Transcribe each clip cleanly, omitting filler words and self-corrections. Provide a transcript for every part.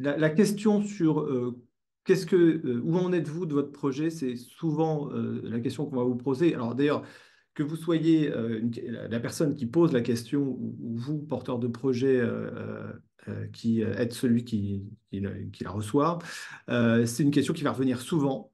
la question sur où en êtes-vous de votre projet, c'est souvent la question qu'on va vous poser. Alors d'ailleurs, que vous soyez la personne qui pose la question ou vous, porteur de projet, qui êtes celui qui la reçoit, c'est une question qui va revenir souvent.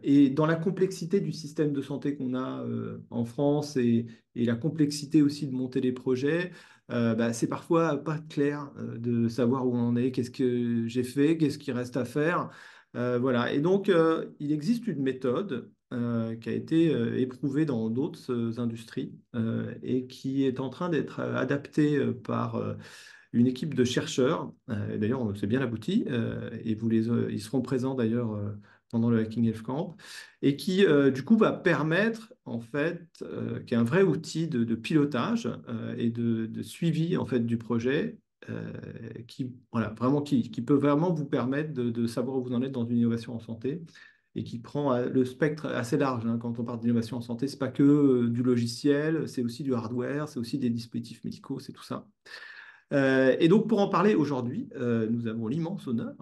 Et dans la complexité du système de santé qu'on a en France et la complexité aussi de monter les projets, bah, c'est parfois pas clair de savoir où on en est, qu'est-ce que j'ai fait, qu'est-ce qui reste à faire. Voilà. Et donc, il existe une méthode qui a été éprouvée dans d'autres industries et qui est en train d'être adaptée par une équipe de chercheurs. D'ailleurs, c'est bien abouti et ils seront présents d'ailleurs pendant le Hacking Health Camp et qui, du coup, va permettre, en fait, qui est un vrai outil de pilotage et de suivi, en fait, du projet. Voilà, vraiment, qui peut vraiment vous permettre de savoir où vous en êtes dans une innovation en santé et qui prend le spectre assez large, hein. Quand on parle d'innovation en santé, c'est pas que du logiciel, c'est aussi du hardware, c'est aussi des dispositifs médicaux, c'est tout ça. Et donc, pour en parler aujourd'hui, nous avons l'immense honneur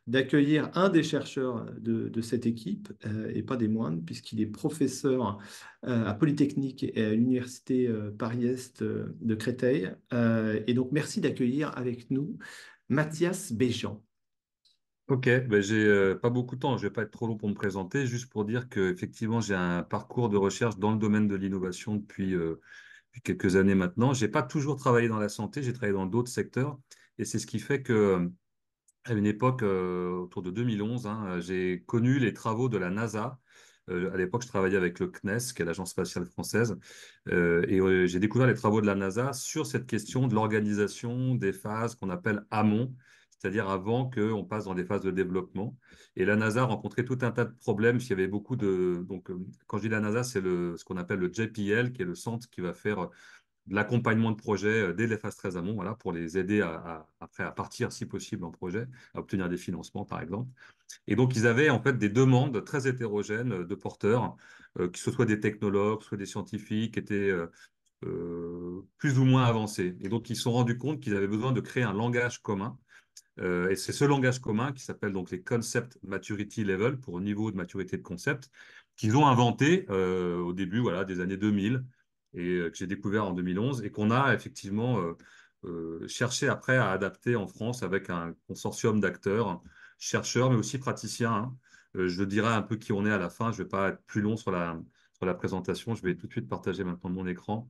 d'accueillir un des chercheurs de cette équipe, et pas des moindres, puisqu'il est professeur à Polytechnique et à l'Université Paris-Est de Créteil. Et donc, merci d'accueillir avec nous Mathias Béjean. Ok, ben j'ai pas beaucoup de temps, je vais pas être trop long pour me présenter, juste pour dire que effectivement j'ai un parcours de recherche dans le domaine de l'innovation depuis quelques années maintenant. J'ai pas toujours travaillé dans la santé, j'ai travaillé dans d'autres secteurs, et c'est ce qui fait que à une époque autour de 2011, hein, j'ai connu les travaux de la NASA. À l'époque, je travaillais avec le CNES, qui est l'Agence spatiale française, j'ai découvert les travaux de la NASA sur cette question de l'organisation des phases qu'on appelle amont, c'est-à-dire avant qu'on passe dans des phases de développement. Et la NASA a rencontré tout un tas de problèmes. Il y avait beaucoup de... Donc, quand je dis la NASA, c'est ce qu'on appelle le JPL, qui est le centre qui va faire de l'accompagnement de projets dès les phases très amont, voilà, pour les aider après à partir, si possible, en projet, à obtenir des financements, par exemple. Et donc, ils avaient en fait des demandes très hétérogènes de porteurs, que ce soit des technologues, soit des scientifiques, qui étaient plus ou moins avancés. Et donc, ils se sont rendus compte qu'ils avaient besoin de créer un langage commun. Et c'est ce langage commun qui s'appelle donc les Concept Maturity Level, pour niveau de maturité de concept, qu'ils ont inventé au début, voilà, des années 2000 et que j'ai découvert en 2011 et qu'on a effectivement cherché après à adapter en France avec un consortium d'acteurs, chercheurs, mais aussi praticiens, hein. Je dirai un peu qui on est à la fin. Je ne vais pas être plus long sur la présentation. Je vais tout de suite partager maintenant mon écran.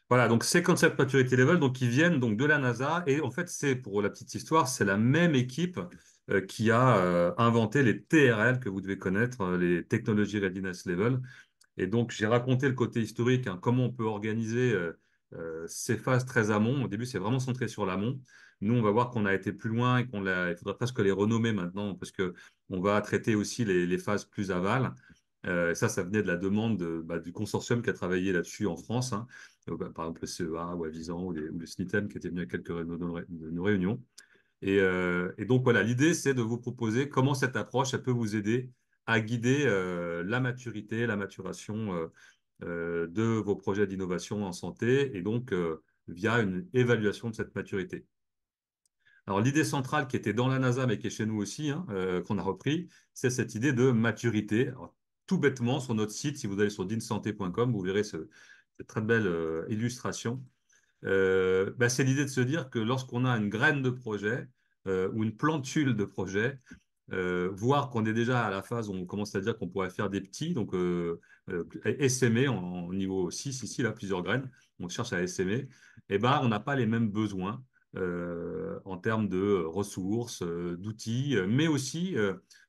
Voilà, donc ces Concept Maturity Level, donc qui viennent donc de la NASA, et en fait c'est pour la petite histoire, c'est la même équipe qui a inventé les TRL que vous devez connaître, les Technology Readiness Level. Et donc j'ai raconté le côté historique, hein, comment on peut organiser ces phases très amont. Au début c'est vraiment centré sur l'amont. Nous on va voir qu'on a été plus loin et il faudra presque les renommer maintenant parce que on va traiter aussi les phases plus aval. Ça venait de la demande du consortium qui a travaillé là-dessus en France, hein. Par exemple le CEA ou Avisan ou le SNITEM qui était venu à quelques de nos réunions. Et donc voilà, l'idée c'est de vous proposer comment cette approche elle peut vous aider à guider la maturité, la maturation de vos projets d'innovation en santé et donc via une évaluation de cette maturité. Alors, l'idée centrale qui était dans la NASA, mais qui est chez nous aussi, hein, qu'on a repris, c'est cette idée de maturité. Alors, tout bêtement, sur notre site, si vous allez sur dinsanté.com, vous verrez cette très belle illustration. C'est l'idée de se dire que lorsqu'on a une graine de projet ou une plantule de projet, voir qu'on est déjà à la phase où on commence à dire qu'on pourrait faire des petits, donc essaimer en niveau 6 ici, là, plusieurs graines, on cherche à essaimer, et ben, on n'a pas les mêmes besoins en termes de ressources, d'outils, mais aussi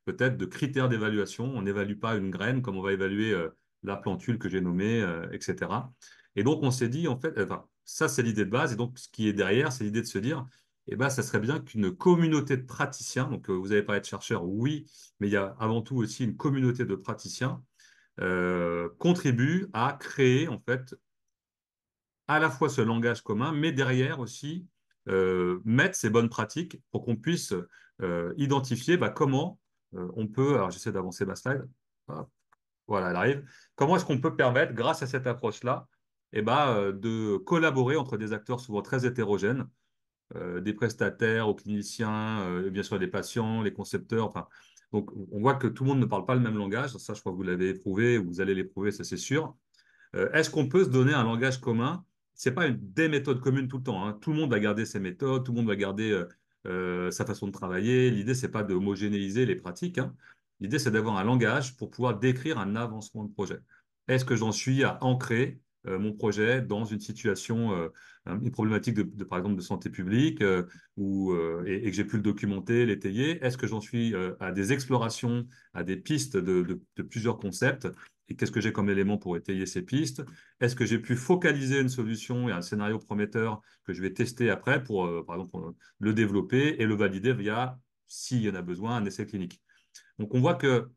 peut-être de critères d'évaluation. On n'évalue pas une graine comme on va évaluer la plantule que j'ai nommée, etc. Et donc, on s'est dit, en fait, enfin, ça, c'est l'idée de base. Et donc, ce qui est derrière, c'est l'idée de se dire, eh ben, ça serait bien qu'une communauté de praticiens, donc vous avez parlé de chercheurs, oui, mais il y a avant tout aussi une communauté de praticiens, contribue à créer, en fait, à la fois ce langage commun, mais derrière aussi mettre ces bonnes pratiques pour qu'on puisse identifier comment on peut, alors j'essaie d'avancer ma slide. Hop, voilà, elle arrive. Comment est-ce qu'on peut permettre, grâce à cette approche-là, de collaborer entre des acteurs souvent très hétérogènes des prestataires aux cliniciens, bien sûr des patients, les concepteurs. Enfin, donc, on voit que tout le monde ne parle pas le même langage. Ça, je crois que vous l'avez éprouvé, ou vous allez l'éprouver, ça c'est sûr. Est-ce qu'on peut se donner un langage commun? C'est pas des méthodes communes tout le temps, hein. Tout le monde va garder ses méthodes, tout le monde va garder sa façon de travailler. L'idée, c'est pas de homogénéiser les pratiques, hein. L'idée, c'est d'avoir un langage pour pouvoir décrire un avancement de projet. Est-ce que j'en suis à ancrer mon projet dans une situation, une problématique par exemple, de santé publique, et que j'ai pu le documenter, l'étayer? Est-ce que j'en suis à des explorations, à des pistes de plusieurs concepts? Et qu'est-ce que j'ai comme élément pour étayer ces pistes? Est-ce que j'ai pu focaliser une solution et un scénario prometteur que je vais tester après pour, par exemple, le développer et le valider via, s'il y en a besoin, un essai clinique? Donc, on voit que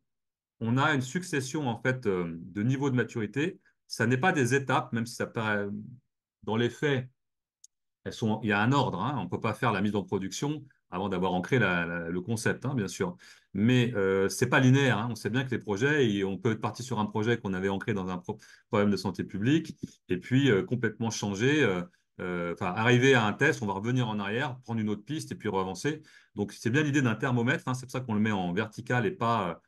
on a une succession en fait de niveaux de maturité. Ça n'est pas des étapes, même si ça paraît dans les faits il y a un ordre, hein. On ne peut pas faire la mise en production avant d'avoir ancré le concept, hein, bien sûr. Mais c'est pas linéaire, hein. On sait bien que les projets, on peut être parti sur un projet qu'on avait ancré dans un problème de santé publique, et puis complètement changer. Enfin, arriver à un test, on va revenir en arrière, prendre une autre piste et puis reavancer. Donc, c'est bien l'idée d'un thermomètre, hein. C'est pour ça qu'on le met en vertical et pas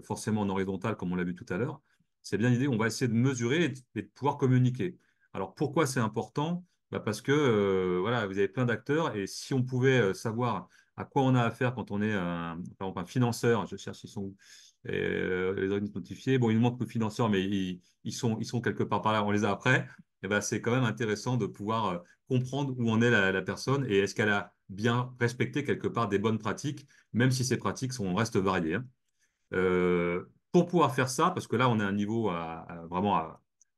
forcément en horizontal, comme on l'a vu tout à l'heure. C'est bien l'idée, on va essayer de mesurer et de pouvoir communiquer. Alors, pourquoi c'est important? Bah parce que voilà, vous avez plein d'acteurs et si on pouvait savoir à quoi on a affaire quand on est par exemple un financeur, je cherche, ils sont où les organismes notifiés. Bon, il nous manque le financeur, mais ils sont quelque part par là, on les a après. Et ben, c'est quand même intéressant de pouvoir comprendre où en est la personne et est-ce qu'elle a bien respecté quelque part des bonnes pratiques, même si ces pratiques restent variées, hein. Pour pouvoir faire ça, parce que là, on est à un niveau vraiment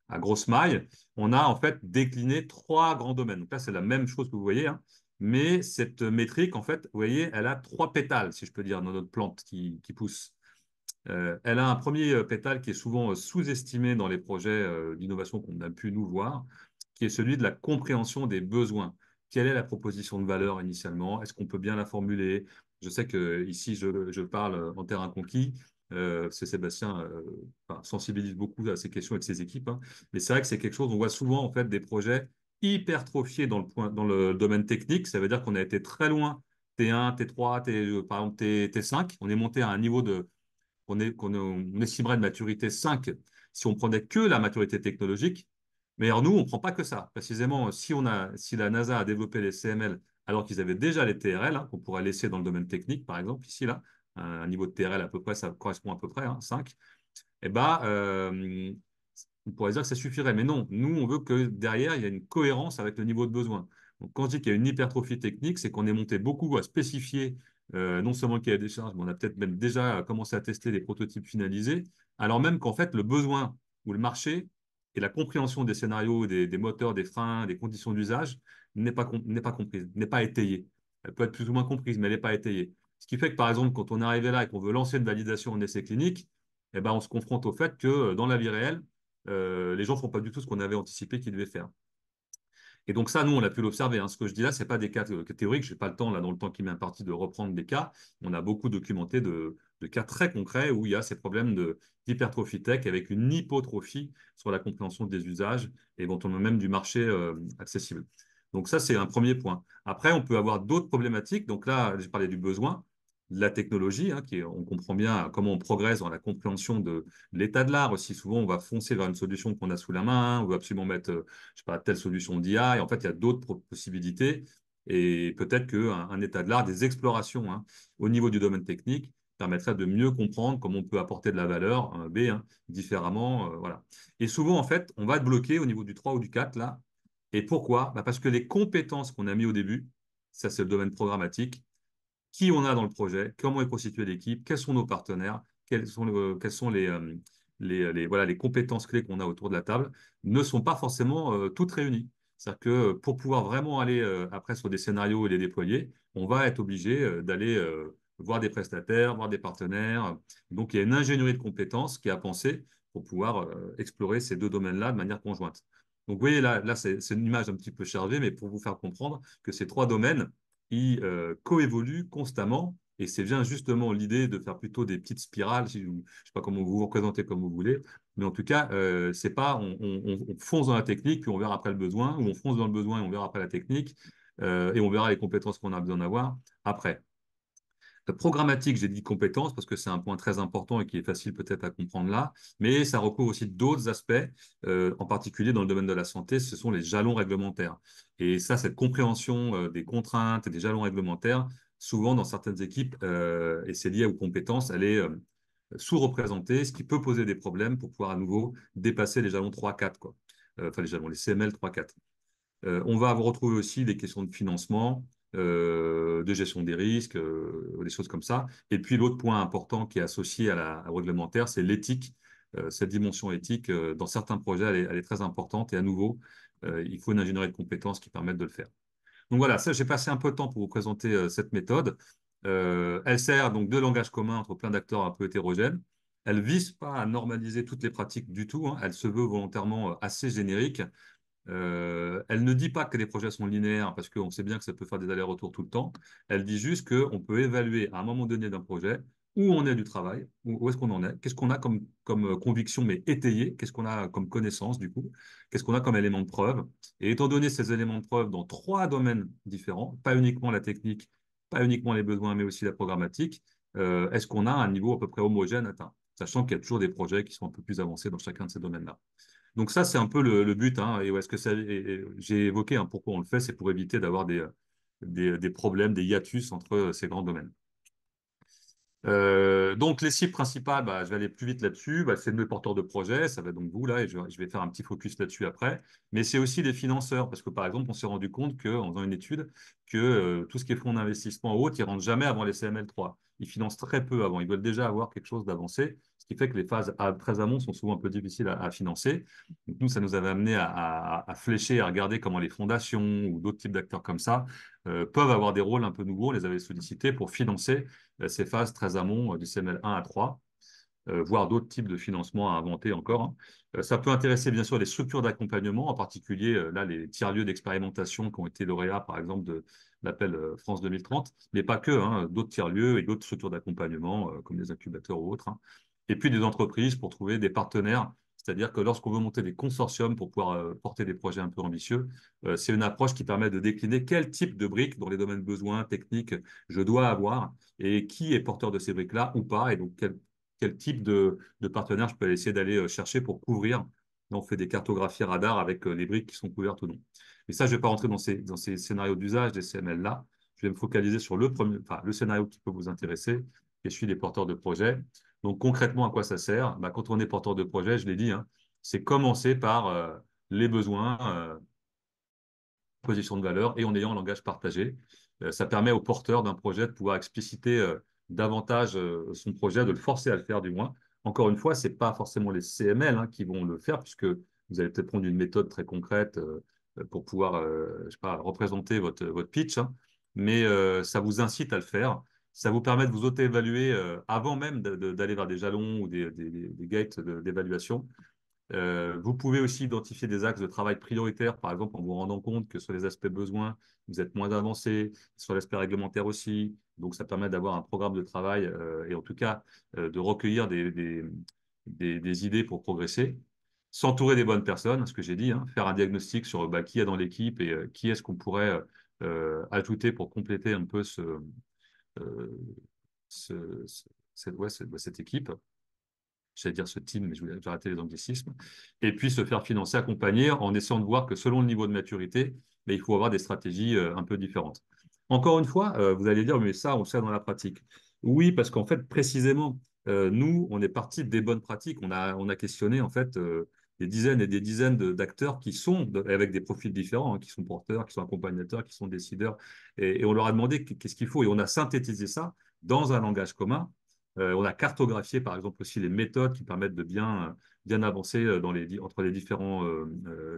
à grosse maille, on a en fait décliné trois grands domaines. Donc là, c'est la même chose que vous voyez, hein, mais cette métrique, en fait, vous voyez, elle a trois pétales, si je peux dire, dans notre plante qui pousse. Elle a un premier pétale qui est souvent sous-estimé dans les projets d'innovation qu'on a pu nous voir, qui est celui de la compréhension des besoins. Quelle est la proposition de valeur initialement? Est-ce qu'on peut bien la formuler? Je sais que ici, je parle en terrain conquis. C'est Sébastien enfin, sensibilise beaucoup à ces questions et de ses équipes, hein. Mais c'est vrai que c'est quelque chose, on voit souvent en fait des projets hypertrophiés dans le domaine technique. Ça veut dire qu'on a été très loin, T1, T3, par exemple T5. On est monté à un niveau on estimerait de maturité 5 si on prenait que la maturité technologique. Mais alors nous, on ne prend pas que ça. Précisément, si la NASA a développé les CML alors qu'ils avaient déjà les TRL, hein, qu'on pourrait laisser dans le domaine technique, par exemple, ici, là, un niveau de TRL à peu près, ça correspond à peu près, hein, 5, eh ben, on pourrait dire que ça suffirait. Mais non, nous, on veut que derrière, il y ait une cohérence avec le niveau de besoin. Donc, quand je dis qu'il y a une hypertrophie technique, c'est qu'on est monté beaucoup à spécifier non seulement le cahier des charges, mais on a peut-être même déjà commencé à tester des prototypes finalisés, alors même qu'en fait, le besoin ou le marché et la compréhension des scénarios, des moteurs, des freins, des conditions d'usage n'est pas comprise, n'est pas étayée. Elle peut être plus ou moins comprise, mais elle n'est pas étayée. Ce qui fait que, par exemple, quand on est arrivé là et qu'on veut lancer une validation en essai clinique, eh ben, on se confronte au fait que dans la vie réelle, les gens ne font pas du tout ce qu'on avait anticipé qu'ils devaient faire. Et donc ça, nous, on a pu l'observer, hein. Ce que je dis là, c'est pas des cas théoriques. Je n'ai pas le temps, là, dans le temps qui m'est imparti, de reprendre des cas. On a beaucoup documenté de cas très concrets où il y a ces problèmes d'hypertrophie tech avec une hypotrophie sur la compréhension des usages et éventuellement même du marché accessible. Donc ça, c'est un premier point. Après, on peut avoir d'autres problématiques. Donc là, j'ai parlé du besoin, de la technologie, hein, on comprend bien comment on progresse dans la compréhension de l'état de l'art aussi. Souvent, on va foncer vers une solution qu'on a sous la main, on veut absolument mettre je sais pas, telle solution d'IA, et en fait, il y a d'autres possibilités, et peut-être qu'un état de l'art, des explorations hein, au niveau du domaine technique, permettrait de mieux comprendre comment on peut apporter de la valeur, un B, hein, différemment, voilà. Et souvent, en fait, on va être bloqué au niveau du 3 ou du 4 là. Et pourquoi? Bah parce que les compétences qu'on a mis au début, ça c'est le domaine programmatique, qui on a dans le projet, comment est constituée l'équipe, quels sont nos partenaires, quels sont voilà, les compétences clés qu'on a autour de la table, ne sont pas forcément toutes réunies. C'est-à-dire que pour pouvoir vraiment aller après sur des scénarios et les déployer, on va être obligé d'aller voir des prestataires, voir des partenaires. Donc il y a une ingénierie de compétences qui a pensé pour pouvoir explorer ces deux domaines-là de manière conjointe. Donc vous voyez, là c'est une image un petit peu chargée, mais pour vous faire comprendre que ces trois domaines, ils coévoluent constamment. Et c'est bien justement l'idée de faire plutôt des petites spirales, si je ne sais pas comment vous vous représentez comme vous voulez, mais en tout cas, c'est pas on fonce dans la technique, puis on verra après le besoin, ou on fonce dans le besoin et on verra après la technique. et on verra les compétences qu'on a besoin d'avoir après. Programmatique, j'ai dit compétences parce que c'est un point très important et qui est facile peut-être à comprendre là, mais ça recouvre aussi d'autres aspects, en particulier dans le domaine de la santé, ce sont les jalons réglementaires. Et ça, cette compréhension des contraintes et des jalons réglementaires, souvent dans certaines équipes, et c'est lié aux compétences, elle est sous-représentée, ce qui peut poser des problèmes pour pouvoir à nouveau dépasser les jalons 3-4, quoi. Enfin, les jalons, les CML 3-4. On va retrouver aussi des questions de financement, de gestion des risques, des choses comme ça. Et puis l'autre point important qui est associé au réglementaire, c'est l'éthique. Cette dimension éthique, dans certains projets, elle est très importante. Et à nouveau, il faut une ingénierie de compétences qui permette de le faire. Donc voilà, ça, j'ai passé un peu de temps pour vous présenter cette méthode. Elle sert donc de langage commun entre plein d'acteurs un peu hétérogènes. Elle vise pas à normaliser toutes les pratiques du tout, hein. Elle se veut volontairement assez générique. Elle ne dit pas que les projets sont linéaires parce qu'on sait bien que ça peut faire des allers-retours tout le temps. Elle dit juste qu'on peut évaluer à un moment donné d'un projet où on est du travail, où est-ce qu'on en est, qu'est-ce qu'on a comme conviction mais étayée, qu'est-ce qu'on a comme connaissance du coup, qu'est-ce qu'on a comme élément de preuve. Et étant donné ces éléments de preuve dans trois domaines différents, pas uniquement la technique, pas uniquement les besoins, mais aussi la programmatique, est-ce qu'on a un niveau à peu près homogène atteint, sachant qu'il y a toujours des projets qui sont un peu plus avancés dans chacun de ces domaines-là. Donc ça, c'est un peu le but, hein, et où est-ce que ça, et j'ai évoqué hein, pourquoi on le fait, c'est pour éviter d'avoir des problèmes, des hiatus entre ces grands domaines. Donc, les cibles principales, bah, je vais aller plus vite là-dessus. Bah, c'est nos porteurs de projets, ça va être donc vous là, et je vais faire un petit focus là-dessus après. Mais c'est aussi les financeurs, parce que par exemple, on s'est rendu compte qu'en faisant une étude, que tout ce qui est fonds d'investissement ou autres, ils rentrent jamais avant les CML3. Ils financent très peu avant. Ils veulent déjà avoir quelque chose d'avancé, ce qui fait que les phases très amont sont souvent un peu difficiles à financer. Donc, nous, ça nous avait amené à flécher, à regarder comment les fondations ou d'autres types d'acteurs comme ça peuvent avoir des rôles un peu nouveaux. On les avait sollicités pour financer ces phases très amont du CML 1 à 3, voire d'autres types de financements à inventer encore, hein. Ça peut intéresser bien sûr les structures d'accompagnement, en particulier là les tiers-lieux d'expérimentation qui ont été lauréats par exemple de l'appel France 2030, mais pas que, hein, d'autres tiers-lieux et d'autres structures d'accompagnement comme des incubateurs ou autres, hein. Et puis des entreprises pour trouver des partenaires. C'est-à-dire que lorsqu'on veut monter des consortiums pour pouvoir porter des projets un peu ambitieux, c'est une approche qui permet de décliner quel type de briques dans les domaines besoins techniques je dois avoir et qui est porteur de ces briques-là ou pas, et donc quel type de partenaire je peux essayer d'aller chercher pour couvrir. Là, on fait des cartographies radar avec les briques qui sont couvertes ou non. Mais ça, je ne vais pas rentrer dans ces scénarios d'usage des CML-là. Je vais me focaliser sur le premier, enfin, le scénario qui peut vous intéresser, et je suis des porteurs de projets. Donc concrètement, à quoi ça sert? Bah, quand on est porteur de projet, je l'ai dit, hein, c'est commencer par les besoins, position de valeur et en ayant un langage partagé. Ça permet au porteur d'un projet de pouvoir expliciter davantage son projet, de le forcer à le faire du moins. Encore une fois, ce n'est pas forcément les CML hein, qui vont le faire, puisque vous allez peut-être prendre une méthode très concrète pour pouvoir je sais pas, représenter votre pitch, hein, mais ça vous incite à le faire. Ça vous permet de vous auto-évaluer avant même d'aller vers des jalons ou des gates d'évaluation. Vous pouvez aussi identifier des axes de travail prioritaires, par exemple en vous rendant compte que sur les aspects besoins, vous êtes moins avancé, sur l'aspect réglementaire aussi. Donc, ça permet d'avoir un programme de travail et en tout cas de recueillir des idées pour progresser. S'entourer des bonnes personnes, ce que j'ai dit, hein, faire un diagnostic sur bah, qui est dans l'équipe et qui est-ce qu'on pourrait ajouter pour compléter un peu euh, cette équipe. J'allais dire ce team, mais je vais arrêter les anglicismes, et puis se faire financer, accompagner en essayant de voir que selon le niveau de maturité, mais il faut avoir des stratégies un peu différentes. Encore une fois, vous allez dire, mais ça, on le sait dans la pratique. Oui, parce qu'en fait, précisément, nous, on est parti des bonnes pratiques. On a questionné, en fait, des dizaines et des dizaines d'acteurs qui sont avec des profils différents, hein, qui sont porteurs, qui sont accompagnateurs, qui sont décideurs, et on leur a demandé qu'est-ce qu'il faut, et on a synthétisé ça dans un langage commun. On a cartographié, par exemple, aussi les méthodes qui permettent de bien avancer entre les différents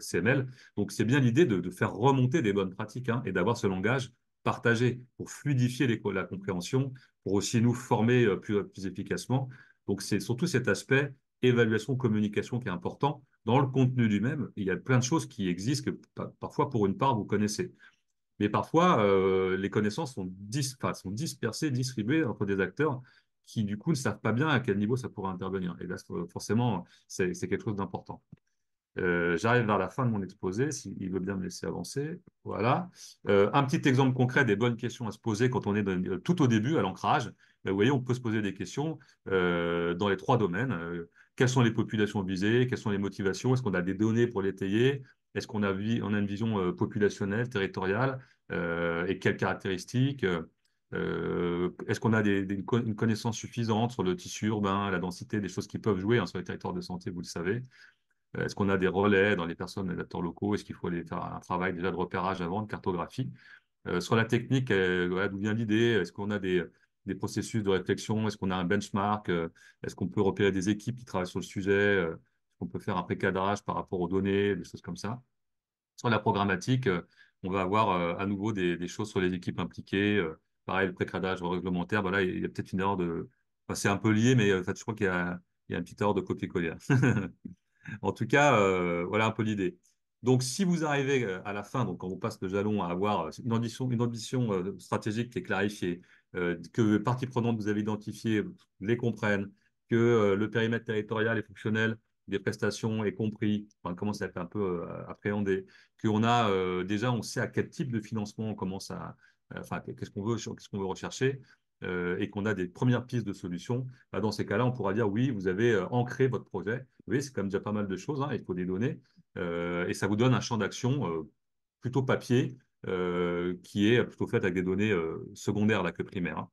CML. Donc, c'est bien l'idée de faire remonter des bonnes pratiques hein, et d'avoir ce langage partagé pour fluidifier la compréhension, pour aussi nous former plus efficacement. Donc, c'est surtout cet aspect évaluation, communication qui est important. Dans le contenu du même, il y a plein de choses qui existent que parfois, pour une part, vous connaissez. Mais parfois, les connaissances sont dispersées, distribuées entre des acteurs qui, du coup, ne savent pas bien à quel niveau ça pourrait intervenir. Et là, forcément, c'est quelque chose d'important. J'arrive vers la fin de mon exposé, s'il veut bien me laisser avancer. Voilà. Un petit exemple concret des bonnes questions à se poser quand on est tout au début, à l'ancrage. Vous voyez, on peut se poser des questions dans les trois domaines. Quelles sont les populations visées? Quelles sont les motivations? Est-ce qu'on a des données pour l'étayer? Est-ce on a une vision populationnelle, territoriale? Et quelles caractéristiques? Est-ce qu'on a une connaissance suffisante sur le tissu urbain, la densité, des choses qui peuvent jouer sur les territoires de santé, vous le savez. Est-ce qu'on a des relais dans les personnes, les acteurs locaux? Est-ce qu'il faut aller faire un travail déjà de repérage avant, de cartographie? Sur la technique, voilà, d'où vient l'idée? Est-ce qu'on a des processus de réflexion? Est-ce qu'on a un benchmark? Est-ce qu'on peut repérer des équipes qui travaillent sur le sujet? Est-ce qu'on peut faire un pré-cadrage par rapport aux données, des choses comme ça? Sur la programmatique, on va avoir à nouveau des choses sur les équipes impliquées. Pareil, le pré-cadrage réglementaire, voilà, il y a peut-être une erreur de... Enfin, c'est un peu lié, mais en fait, je crois il y a une petite erreur de copier-coller. En tout cas, voilà un peu l'idée. Donc, si vous arrivez à la fin, donc quand on passe le jalon à avoir une ambition stratégique qui est clarifiée, que les parties prenantes que vous avez identifiées les comprennent, que le périmètre territorial et fonctionnel des prestations est compris, enfin, commence à être un peu appréhendé, qu'on a déjà, on sait à quel type de financement on commence enfin, qu'est-ce qu'on veut rechercher, et qu'on a des premières pistes de solutions. Bah, dans ces cas-là, on pourra dire oui, vous avez ancré votre projet. Vous voyez, c'est quand même déjà pas mal de choses, hein, il faut des données. Et ça vous donne un champ d'action plutôt papier, qui est plutôt fait avec des données secondaires là, que primaires.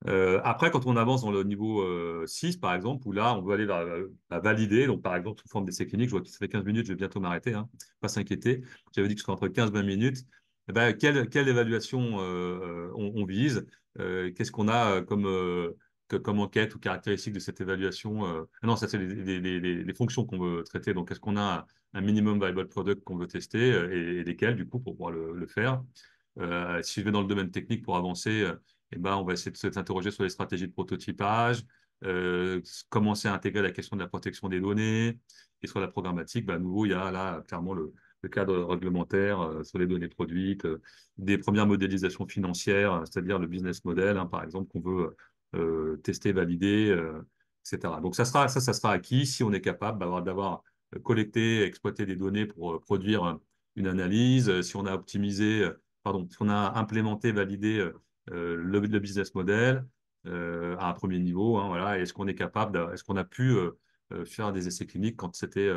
Hein. Après, quand on avance dans le niveau 6, par exemple, où là, on veut aller la valider, donc par exemple, sous forme d'essai clinique, je vois qu'il se fait 15 minutes, je vais bientôt m'arrêter, hein, pas s'inquiéter. J'avais dit que ce serait entre 15 et 20 minutes. Eh ben, quelle évaluation on vise? Qu'est-ce qu'on a comme enquête ou caractéristique de cette évaluation? Ah non, ça, c'est les fonctions qu'on veut traiter. Donc, est-ce qu'on a un minimum viable product qu'on veut tester et lesquels, du coup, pour pouvoir le faire? Si je vais dans le domaine technique pour avancer, eh ben, on va essayer de s'interroger sur les stratégies de prototypage, commencer à intégrer la question de la protection des données. Et sur la programmatique, ben, à nouveau, il y a là clairement le cadre réglementaire sur les données produites, des premières modélisations financières, c'est-à-dire le business model, hein, par exemple, qu'on veut tester, valider, etc. Donc ça sera acquis si on est capable d'avoir collecté, exploité des données pour produire une analyse, si on a optimisé, pardon, si on a implémenté, validé le business model à un premier niveau, hein, voilà. Est-ce qu'on est capable, est-ce qu'on a pu faire des essais cliniques quand c'était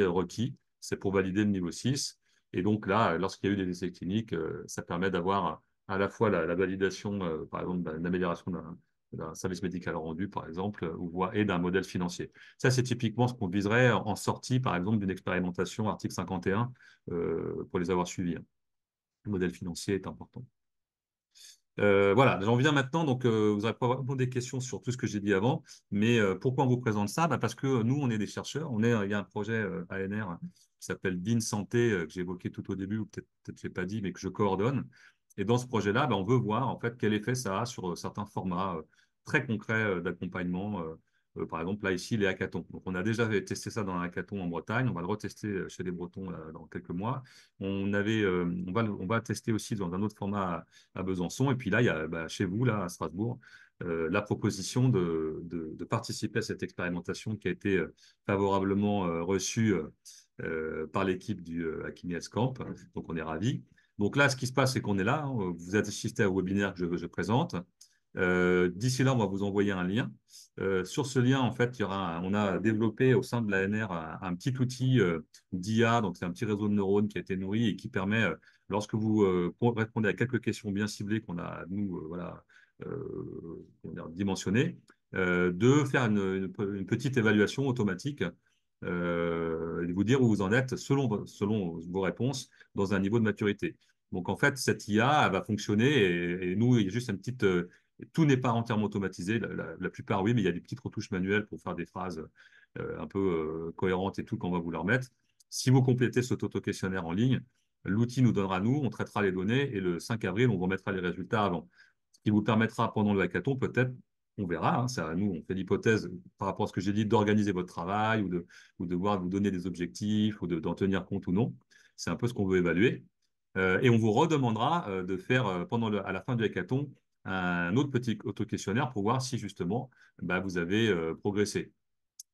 requis? C'est pour valider le niveau 6. Et donc là, lorsqu'il y a eu des essais cliniques, ça permet d'avoir à la fois la validation, par exemple, d'amélioration d'un service médical rendu, par exemple, et d'un modèle financier. Ça, c'est typiquement ce qu'on viserait en sortie, par exemple, d'une expérimentation article 51 pour les avoir suivis. Hein. Le modèle financier est important. Voilà, j'en viens maintenant. Donc, vous aurez probablement des questions sur tout ce que j'ai dit avant. Mais pourquoi on vous présente ça? Bah, parce que nous, on est des chercheurs. Il y a un projet ANR qui s'appelle BIN Santé, que j'ai évoqué tout au début, ou peut-être je l'ai pas dit, mais que je coordonne. Et dans ce projet-là, bah, on veut voir en fait quel effet ça a sur certains formats très concrets d'accompagnement. Par exemple, là, ici, les hackathons. Donc, on a déjà testé ça dans un hackathon en Bretagne. On va le retester chez les Bretons là, dans quelques mois. On va tester aussi dans un autre format à Besançon. Et puis là, il y a bah, chez vous, là, à Strasbourg, la proposition de participer à cette expérimentation qui a été favorablement reçue par l'équipe du Hacking Health Camp. Donc, on est ravis. Donc là, ce qui se passe, c'est qu'on est là. Hein. Vous assistez au webinaire que je présente. D'ici là, on va vous envoyer un lien. Sur ce lien, en fait, on a développé au sein de l'ANR un petit outil d'IA. Donc, c'est un petit réseau de neurones qui a été nourri et qui permet, lorsque vous répondez à quelques questions bien ciblées qu'on a, nous, voilà, comment dire, dimensionnées, de faire une petite évaluation automatique et de vous dire où vous en êtes selon vos réponses dans un niveau de maturité. Donc, en fait, cette IA, elle va fonctionner et nous, il y a juste une petite tout n'est pas entièrement automatisé. La plupart, oui, mais il y a des petites retouches manuelles pour faire des phrases un peu cohérentes et tout qu'on va vous leur mettre. Si vous complétez cet auto-questionnaire en ligne, l'outil nous donnera nous, on traitera les données et le 5 avril, on vous mettra les résultats avant. Ce qui vous permettra pendant le hackathon, peut-être, on verra, hein, ça, nous, on fait l'hypothèse par rapport à ce que j'ai dit, d'organiser votre travail ou de voir vous donner des objectifs ou d'en tenir compte ou non. C'est un peu ce qu'on veut évaluer. Et on vous redemandera de faire, à la fin du hackathon, un autre petit auto-questionnaire pour voir si justement bah, vous avez progressé.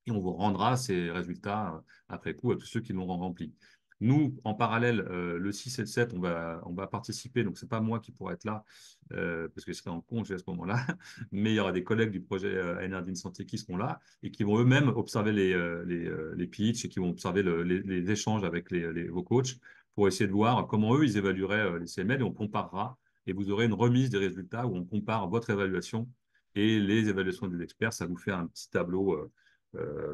et on vous rendra ces résultats après coup à tous ceux qui l'ont rempli. Nous, en parallèle, le 6 et le 7, on va participer. Donc, c'est pas moi qui pourrai être là parce que je serai en congé à ce moment-là, mais il y aura des collègues du projet NRD Santé qui seront là et qui vont eux-mêmes observer les pitchs et qui vont observer les échanges avec vos coachs pour essayer de voir comment eux, ils évalueraient les CML et on comparera et vous aurez une remise des résultats où on compare votre évaluation et les évaluations des experts. Ça vous fait un petit tableau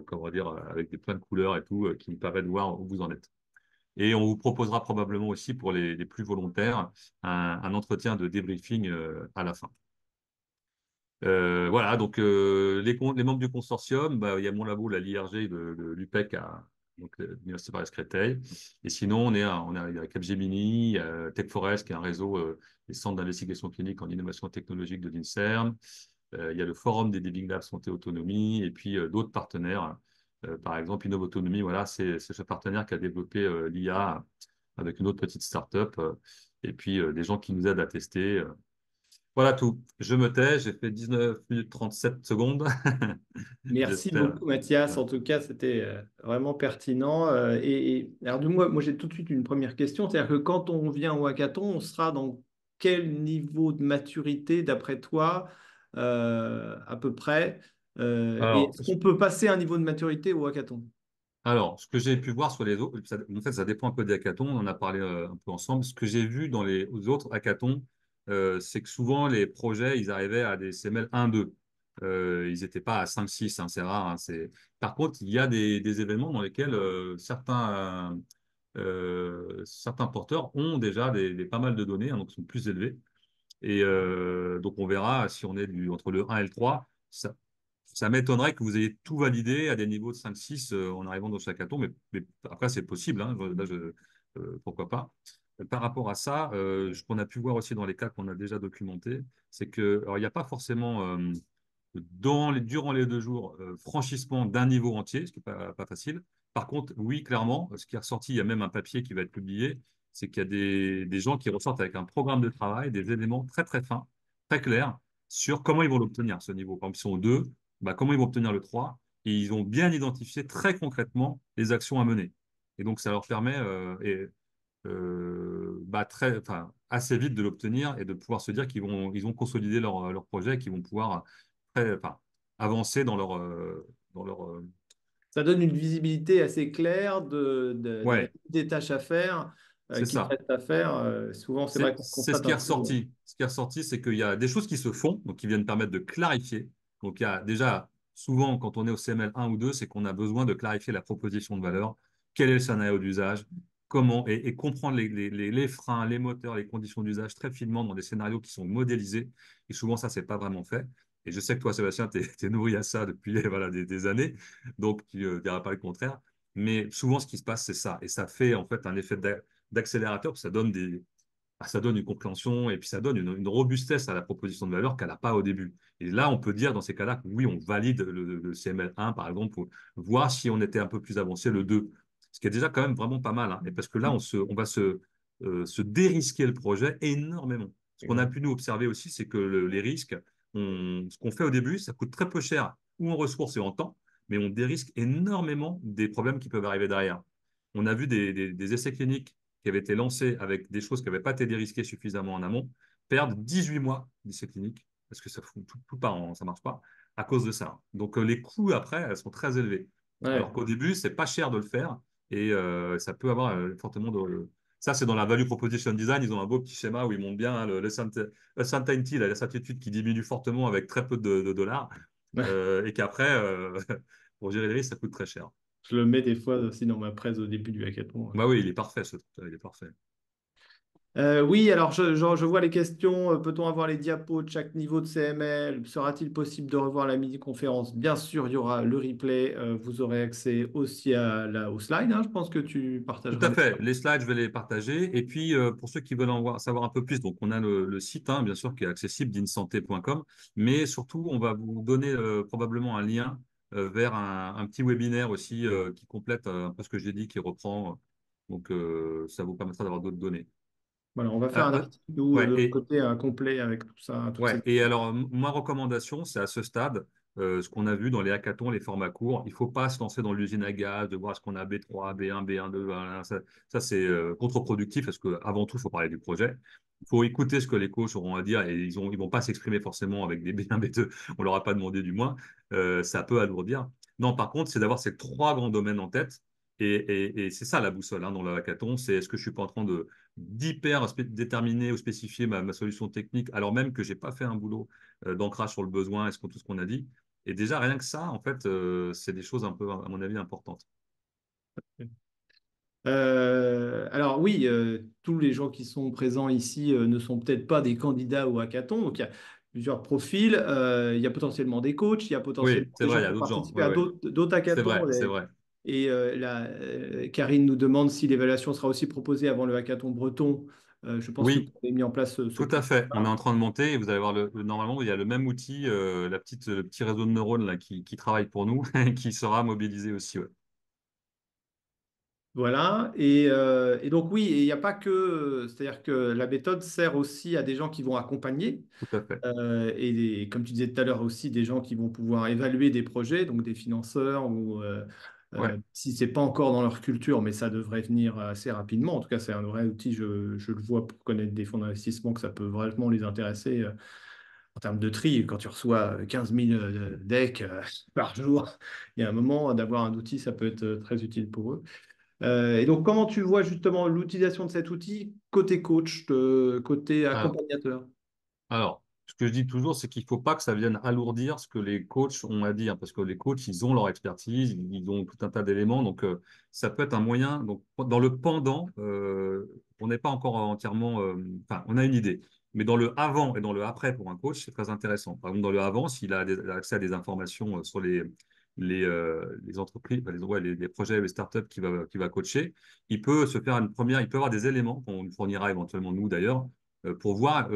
comment dire, avec des plein de couleurs et tout, qui nous permet de voir où vous en êtes. Et on vous proposera probablement aussi pour les plus volontaires un entretien de débriefing à la fin. Voilà, donc les membres du consortium, bah, il y a mon labo, l'IRG de l'UPEC donc l'Université Paris-Créteil. Et sinon, on est avec Capgemini, Tech Forest, qui est un réseau des centres d'investigation clinique en innovation technologique de l'INSERM. Il y a le Forum des Big Labs Santé Autonomie et puis d'autres partenaires. Par exemple, Innov Autonomie, voilà, c'est ce partenaire qui a développé l'IA avec une autre petite start-up et puis des gens qui nous aident à tester. Voilà tout. Je me tais, j'ai fait 19 minutes 37 secondes. Merci J'espère. beaucoup, Mathias. Ouais. En tout cas, c'était vraiment pertinent. Alors, moi, j'ai tout de suite une première question. C'est-à-dire que quand on vient au hackathon, on sera dans quel niveau de maturité, d'après toi, à peu près? Et Alors, est-ce qu'on peut passer un niveau de maturité au hackathon? Alors, ce que j'ai pu voir sur les autres, en fait, ça dépend un peu des hackathons, on en a parlé un peu ensemble. Ce que j'ai vu dans les autres hackathons, c'est que souvent, les projets, ils arrivaient à des CML 1-2. Ils n'étaient pas à 5-6, hein, c'est rare. Hein, Par contre, il y a des événements dans lesquels certains porteurs ont déjà pas mal de données, hein, donc sont plus élevés. Et donc, on verra si on est entre le 1 et le 3. Ça m'étonnerait que vous ayez tout validé à des niveaux de 5-6 en arrivant dans chaque atome, mais après, c'est possible. Hein. Là, pourquoi pas. Par rapport à ça, ce qu'on a pu voir aussi dans les cas qu'on a déjà documentés, c'est que, alors, il n'y a pas forcément, durant les 2 jours, franchissement d'un niveau entier, ce qui n'est pas facile. Par contre, oui, clairement, ce qui est ressorti, il y a même un papier qui va être publié, c'est qu'il y a des gens qui ressortent avec un programme de travail, des éléments très, très fins, très clairs sur comment ils vont l'obtenir, ce niveau. Par exemple, ils sont 2, bah, comment ils vont obtenir le 3, et ils ont bien identifié très concrètement les actions à mener. Et donc, ça leur permet bah, enfin, assez vite de l'obtenir et de pouvoir se dire ils ont consolidé leur projet, qu'ils vont pouvoir enfin, avancer dans leur Ça donne une visibilité assez claire de la ouais, liste des tâches à faire c'est qui ça. reste à faire. Souvent, c'est vrai qu'on C'est ce constate qui est un peu. ressorti. Ce qui est ressorti, c'est qu'il y a des choses qui se font, donc qui viennent permettre de clarifier. Donc, il y a déjà, souvent, quand on est au CML 1 ou 2, c'est qu'on a besoin de clarifier la proposition de valeur. Quel est le scénario d'usage? Comment? Et comprendre les freins, les moteurs, les conditions d'usage très finement dans des scénarios qui sont modélisés. Et souvent, ça, c'est pas vraiment fait. Et je sais que toi, Sébastien, tu es, nourri à ça depuis voilà, des années. Donc, tu ne diras pas le contraire. Mais souvent, ce qui se passe, c'est ça. Et ça fait, en fait, un effet d'accélérateur, ça donne ça donne une compréhension et puis ça donne une robustesse à la proposition de valeur qu'elle n'a pas au début. Et là, on peut dire dans ces cas-là que oui, on valide le CML1, par exemple, pour voir si on était un peu plus avancé le 2. Ce qui est déjà quand même vraiment pas mal. Hein. Et parce que là, on va se dérisquer le projet énormément. Ce qu'on a pu nous observer aussi, c'est que les risques, ce qu'on fait au début, ça coûte très peu cher, ou en ressources et en temps, mais on dérisque énormément des problèmes qui peuvent arriver derrière. On a vu des essais cliniques qui avaient été lancés avec des choses qui n'avaient pas été dérisquées suffisamment en amont, perdre 18 mois d'essais cliniques, parce que ça fout tout part, ça marche pas, à cause de ça. Donc les coûts après, elles sont très élevés. Alors Ouais. qu'au début, c'est pas cher de le faire et ça peut avoir fortement de. Ça, c'est dans la value proposition design. Ils ont un beau petit schéma où ils montrent bien hein, certainty, la certitude qui diminue fortement avec très peu de dollars et qu'après, pour gérer les risques, ça coûte très cher. Je le mets des fois aussi dans ma presse au début du hackathon. Bah oui, il est parfait ce truc, il est parfait. Oui, alors je vois les questions. Peut-on avoir les diapos de chaque niveau de CML? Sera-t-il possible de revoir la mini-conférence? Bien sûr, il y aura le replay. Vous aurez accès aussi aux slides, hein. Je pense que tu Tout partageras à les fait. slides. Les slides, je vais les partager. Et puis, pour ceux qui veulent savoir un peu plus, donc on a le site, hein, bien sûr, qui est accessible, dinsanté.com. Mais surtout, on va vous donner probablement un lien vers un petit webinaire aussi qui complète un peu ce que j'ai dit, qui reprend. Donc, ça vous permettra d'avoir d'autres données. Voilà, on va faire Euh, un euh, article, nous, de ouais, notre et, côté, complet avec tout ça, toutes ces ouais. Et alors, ma recommandation, c'est à ce stade, ce qu'on a vu dans les hackathons, les formats courts. Il ne faut pas se lancer dans l'usine à gaz, de voir ce qu'on a B3, B1, B1, 2. Voilà. Ça c'est contre-productif parce qu'avant tout, il faut parler du projet. Il faut écouter ce que les coachs auront à dire et ils vont pas s'exprimer forcément avec des B1, B2. On leur a pas demandé du moins. Ça peut alourdir. Non, par contre, c'est d'avoir ces trois grands domaines en tête. Et c'est ça la boussole dans le hackathon. C'est est-ce que je suis pas en train de d'hyper déterminer ou spécifier ma solution technique alors même que j'ai pas fait un boulot d'ancrage sur le besoin et tout ce qu'on a dit. Et déjà, rien que ça, en fait, c'est des choses un peu, à mon avis, importantes. Alors oui, tous les gens qui sont présents ici ne sont peut-être pas des candidats au hackathon. Donc il y a plusieurs profils. Il y a potentiellement des coachs, il y a Oui, potentiellement c'est des vrai, gens il y qui a ont d'autres gens. participé Ouais, à ouais. d'autres C'est hackathons. vrai, c'est vrai. Et Karine nous demande si l'évaluation sera aussi proposée avant le hackathon breton. Je pense que vous Oui, avez mis en place ce tout à fait. On est processus-là. en train de monter et vous allez voir, normalement, il y a le même outil, le petit réseau de neurones là, qui travaille pour nous, qui sera mobilisé aussi. Ouais. Voilà. Et donc oui, et il n'y a pas que, c'est-à-dire que la méthode sert aussi à des gens qui vont accompagner. Tout à fait. Comme tu disais tout à l'heure aussi, des gens qui vont pouvoir évaluer des projets, donc des financeurs, ou Ouais. si c'est pas encore dans leur culture, mais ça devrait venir assez rapidement. En tout cas, c'est un vrai outil, je le vois pour connaître des fonds d'investissement, que ça peut vraiment les intéresser en termes de tri. Quand tu reçois 15 000 decks par jour, il y a un moment d'avoir un outil, ça peut être très utile pour eux. Et donc, comment tu vois justement l'utilisation de cet outil côté coach, côté Alors, accompagnateur? Alors, ce que je dis toujours, c'est qu'il ne faut pas que ça vienne alourdir ce que les coachs ont à dire, parce que les coachs, ils ont leur expertise, ils ont tout un tas d'éléments, donc ça peut être un moyen. Donc, dans le pendant, on n'est pas encore entièrement, enfin, on a une idée, mais dans le avant et dans le après pour un coach, c'est très intéressant. Par exemple, dans le avant, s'il a accès à des informations sur les entreprises, enfin, les projets, les startups qu'il va coacher, il peut se faire une première, il peut avoir des éléments qu'on lui fournira éventuellement nous d'ailleurs pour voir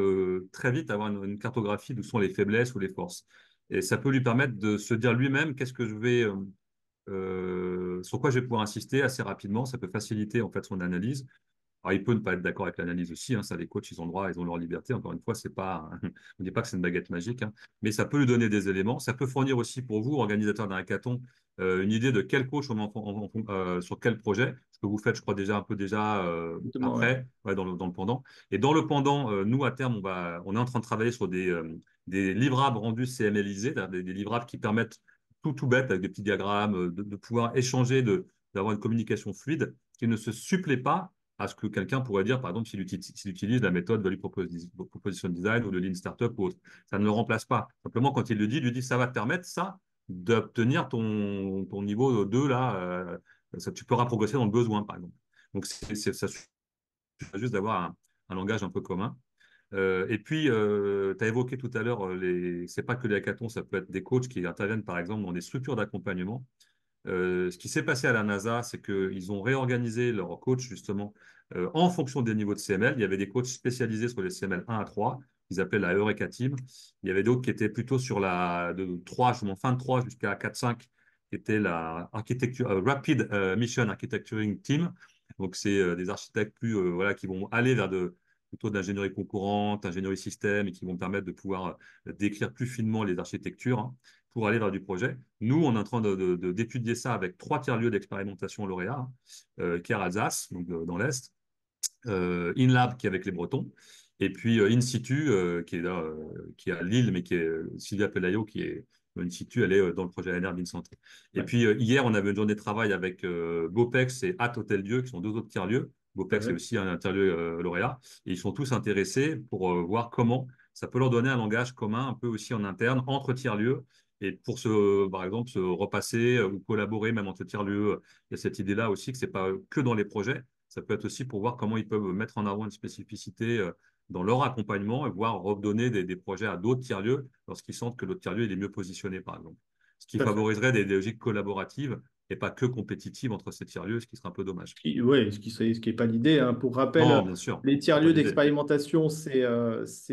très vite avoir une cartographie d'où sont les faiblesses ou les forces. Et ça peut lui permettre de se dire lui-même qu'est-ce que je vais, sur quoi je vais pouvoir insister assez rapidement. Ça peut faciliter en fait son analyse. Alors, il peut ne pas être d'accord avec l'analyse aussi, hein, ça, les coachs, ils ont le droit, ils ont leur liberté. Encore une fois, c'est pas, on ne dit pas que c'est une baguette magique, hein, mais ça peut lui donner des éléments. Ça peut fournir aussi pour vous, organisateurs d'un hackathon, une idée de quel coach on met sur quel projet. Ce que vous faites, je crois déjà un peu déjà Justement, ouais. après, ouais, dans le pendant. Et dans le pendant, nous à terme, on est en train de travailler sur des livrables rendus CMLisés, des livrables qui permettent tout bête avec des petits diagrammes, de pouvoir échanger, d'avoir une communication fluide qui ne se supplée pas à ce que quelqu'un pourrait dire, par exemple, s'il utilise la méthode Value Proposition Design ou le Lean Startup ou autre. Ça ne le remplace pas. Simplement, quand il lui dit, ça va te permettre, ça, d'obtenir ton niveau 2, là, ça, tu pourras progresser dans le besoin, par exemple. Donc, ça suffit juste d'avoir un langage un peu commun. Et puis, tu as évoqué tout à l'heure, c'est pas que les hackathons, ça peut être des coachs qui interviennent, par exemple, dans des structures d'accompagnement. Ce qui s'est passé à la NASA, c'est qu'ils ont réorganisé leurs coachs justement en fonction des niveaux de CML. Il y avait des coachs spécialisés sur les CML 1 à 3, ils appellent la Eureka Team. Il y avait d'autres qui étaient plutôt sur de 3, justement, fin de 3 jusqu'à 4-5, qui était la architecture, Rapid Mission Architecturing Team. Donc, c'est des architectes plus, voilà, qui vont aller vers plutôt d'ingénierie concurrente, ingénierie système, et qui vont permettre de pouvoir décrire plus finement les architectures, hein, pour aller vers du projet. Nous, on est en train d'étudier ça avec 3 tiers-lieux d'expérimentation lauréats, hein, Caire Alsace, donc dans l'Est, InLab qui est avec les Bretons, et puis In situ qui est là, qui est à Lille, mais qui est Sylvia Pelayo qui est In situ, elle est dans le projet ANR Centre. Et Ouais, puis hier, on avait une journée de travail avec Bopex et At Hôtel Dieu, qui sont deux autres tiers-lieux. tout à Bopex est fait. aussi un tiers-lieu lauréat, et ils sont tous intéressés pour voir comment ça peut leur donner un langage commun, un peu aussi en interne, entre tiers-lieux, et pour par exemple, se repasser ou collaborer même entre tiers-lieux. Il y a cette idée-là aussi que c'est pas que dans les projets, ça peut être aussi pour voir comment ils peuvent mettre en avant une spécificité dans leur accompagnement et voir redonner des projets à d'autres tiers-lieux lorsqu'ils sentent que l'autre tiers-lieu est mieux positionné, par exemple. Ce qui Tout à fait. favoriserait des logiques collaboratives et pas que compétitives entre ces tiers-lieux, ce qui serait un peu dommage. Oui, ce qui est pas l'idée, hein. Pour rappel, Non, bien sûr, les c'est pas tiers-lieux l'idée. d'expérimentation, c'est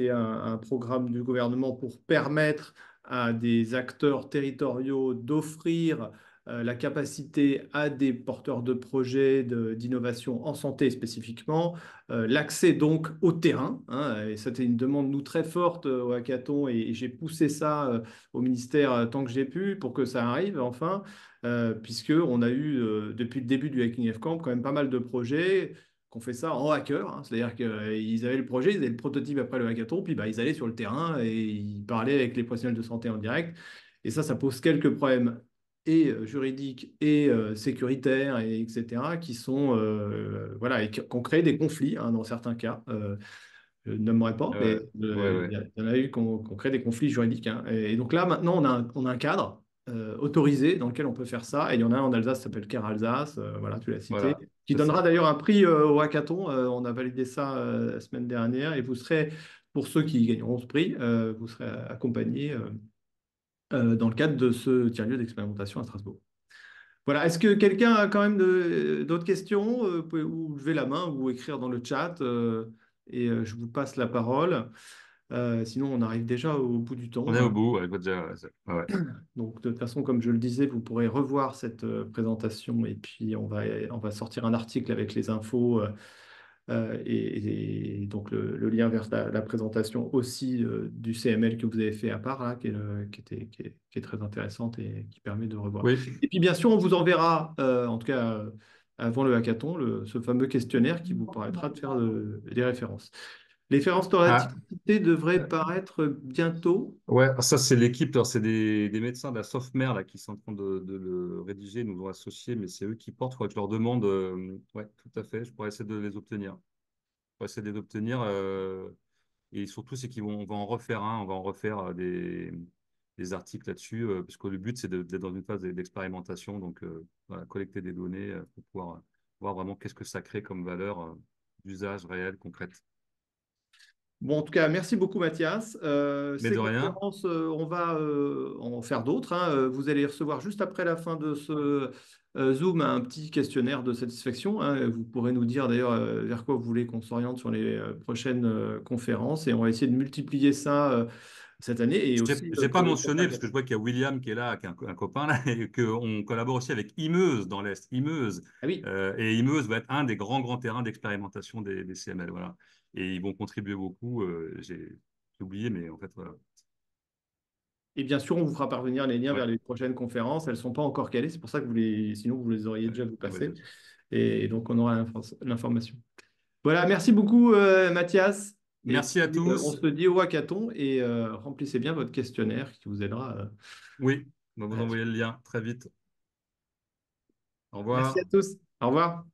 un programme du gouvernement pour permettre à des acteurs territoriaux d'offrir la capacité à des porteurs de projets d'innovation en santé spécifiquement, l'accès donc au terrain, hein, et c'était une demande, nous, très forte au hackathon, et j'ai poussé ça au ministère tant que j'ai pu pour que ça arrive enfin, puisque on a eu, depuis le début du Hacking F-Camp, quand même pas mal de projets qu'on fait ça en hacker, hein. C'est-à-dire qu'ils avaient le projet, ils avaient le prototype après le hackathon, puis bah, ils allaient sur le terrain et ils parlaient avec les professionnels de santé en direct. Et ça pose quelques problèmes et juridiques et sécuritaires, et etc., qui sont, voilà, et qui ont créé des conflits, hein, dans certains cas. Je ne nommerai pas, mais Ouais, ouais, ouais. il y en a eu qui ont créé des conflits juridiques, hein. Et donc là, maintenant, on a un cadre autorisé dans lequel on peut faire ça. Et il y en a un en Alsace qui s'appelle CARE Alsace, voilà, tu l'as cité, Voilà, qui c'est donnera ça. d'ailleurs un prix au hackathon. On a validé ça la semaine dernière. Et vous serez, pour ceux qui gagneront ce prix, vous serez accompagnés dans le cadre de ce tiers-lieu d'expérimentation à Strasbourg. Voilà, est-ce que quelqu'un a quand même d'autres questions? Vous pouvez ou lever la main ou écrire dans le chat, et je vous passe la parole. Sinon, on arrive déjà au bout du On est temps, au hein. bout, ouais, déjà, ouais, ouais. Donc, de toute façon, comme je le disais, vous pourrez revoir cette présentation, et puis on va sortir un article avec les infos, et donc le lien vers la présentation aussi du CML que vous avez fait à part, là, qui est très intéressante et qui permet de revoir. Oui. Et puis bien sûr, on vous enverra, en tout cas avant le hackathon, ce fameux questionnaire qui vous permettra de faire des références. Les références Ah, d'activité devraient paraître bientôt. ouais, ça c'est l'équipe, alors, c'est des médecins de la Sofmer là, qui sont en train de le rédiger, ils nous ont associés, mais c'est eux qui portent, il faudrait que je leur demande. Ouais, tout à fait, je pourrais essayer de les obtenir. Je pourrais essayer de les obtenir. Et surtout, c'est on va en refaire un, on va en refaire des articles là-dessus, parce que le but, c'est d'être dans une phase d'expérimentation, donc voilà, collecter des données pour pouvoir voir vraiment qu'est-ce que ça crée comme valeur d'usage réel, concrète. Bon, en tout cas, merci beaucoup, Mathias. Mais Ces de rien. conférences, on va en faire d'autres, hein. Vous allez recevoir juste après la fin de ce Zoom un petit questionnaire de satisfaction, hein. Vous pourrez nous dire d'ailleurs vers quoi vous voulez qu'on s'oriente sur les prochaines conférences, et on va essayer de multiplier ça cette année et aussi J'ai pas pour le mentionné, prochain. parce que je vois qu'il y a William qui est là, qui est un copain là, et qu'on collabore aussi avec Imeuse dans l'Est. Imeuse. Ah oui. Et Imeuse va être un des grands terrains d'expérimentation des CML. Voilà. Et ils vont contribuer beaucoup. J'ai oublié, mais en fait, voilà. Et bien sûr, on vous fera parvenir les liens Ouais. vers les prochaines conférences. Elles ne sont pas encore calées, c'est pour ça que sinon vous les auriez Ouais. déjà vu Ah bah, passer. Et donc, on aura l'information. Voilà, merci beaucoup, Mathias. Et merci à puis, on tous. se dit au hackathon, et remplissez bien votre questionnaire qui vous aidera. Oui, on va vous À la envoyer suite. le lien très vite. Au Merci à revoir. tous. Au revoir.